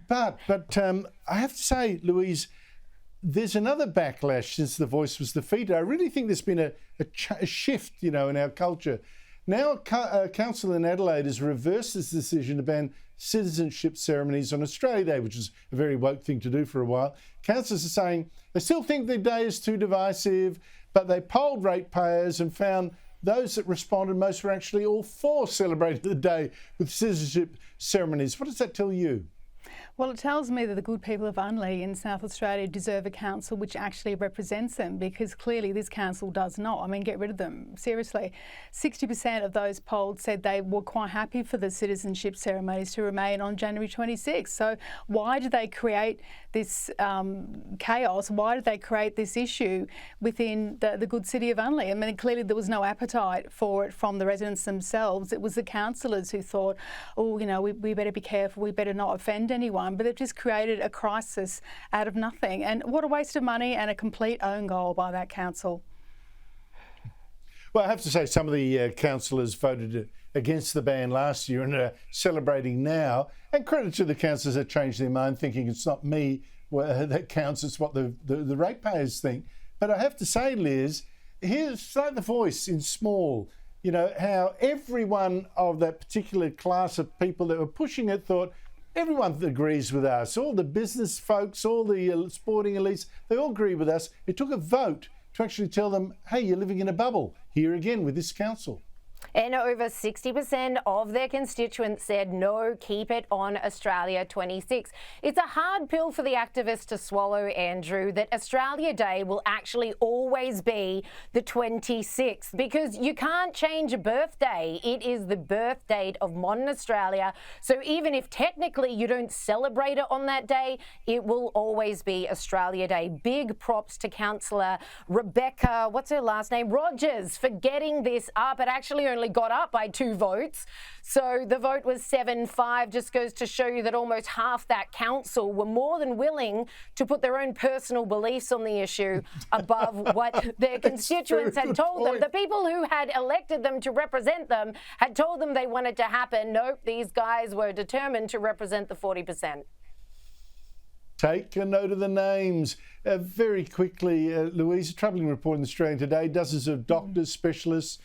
But I have to say, Louise, there's another backlash since the voice was defeated. I really think there's been a shift, in our culture. Now, a council in Adelaide has reversed its decision to ban citizenship ceremonies on Australia Day, which is a very woke thing to do for a while. Councillors are saying they still think the day is too divisive, but they polled ratepayers and found those that responded most were actually all for celebrating the day with citizenship ceremonies. What does that tell you? Well, it tells me that the good people of Unley in South Australia deserve a council which actually represents them, because clearly this council does not. I mean, get rid of them. Seriously. 60% of those polled said they were quite happy for the citizenship ceremonies to remain on January 26th. So why did they create this chaos? Why did they create this issue within the good city of Unley? I mean, clearly there was no appetite for it from the residents themselves. It was the councillors who thought, oh, we better be careful, we better not offend anyone. But it just created a crisis out of nothing. And what a waste of money and a complete own goal by that council. Well, I have to say some of the councillors voted against the ban last year and are celebrating now. And credit to the councillors that changed their mind, thinking it's not me that counts, it's what the ratepayers think. But I have to say, Liz, here's like the voice in small, how everyone of that particular class of people that were pushing it thought, everyone agrees with us. All the business folks, all the sporting elites, they all agree with us. It took a vote to actually tell them, hey, you're living in a bubble. Here again with this council. And over 60% of their constituents said no, keep it on Australia 26. It's a hard pill for the activists to swallow, Andrew, that Australia Day will actually always be the 26th, because you can't change a birthday. It is the birth date of modern Australia. So even if technically you don't celebrate it on that day, it will always be Australia Day. Big props to Councillor Rebecca, what's her last name? Rogers, for getting this up. It actually only got up by 2 votes. So the vote was 7-5. Just goes to show you that almost half that council were more than willing to put their own personal beliefs on the issue above what their constituents had told them. The people who had elected them to represent them had told them they wanted to happen. Nope, these guys were determined to represent the 40%. Take a note of the names. Very quickly, Louise, a troubling report in Australia Today. Dozens of doctors, specialists,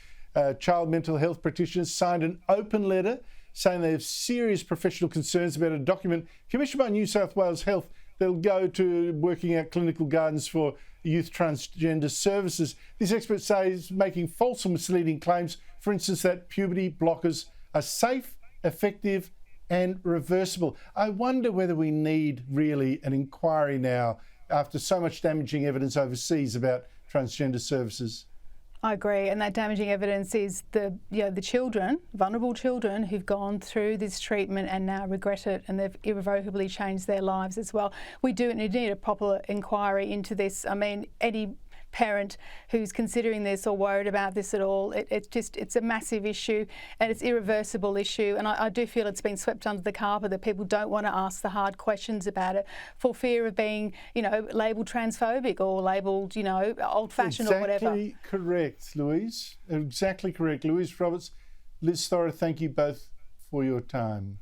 child mental health practitioners signed an open letter saying they have serious professional concerns about a document commissioned by New South Wales Health that'll go to working out clinical guidance for youth transgender services. These experts say it's making false and misleading claims, for instance, that puberty blockers are safe, effective and reversible. I wonder whether we need really an inquiry now after so much damaging evidence overseas about transgender services. I agree, and that damaging evidence is the children, vulnerable children who've gone through this treatment and now regret it, and they've irrevocably changed their lives as well. We do need a proper inquiry into this. I mean, any parent who's considering this or worried about this at all, it's a massive issue and it's irreversible issue, and I do feel it's been swept under the carpet, that people don't want to ask the hard questions about it for fear of being labelled transphobic or labelled old-fashioned or whatever. Exactly correct, Louise. Exactly correct. Louise Roberts, Liz Thorah, thank you both for your time.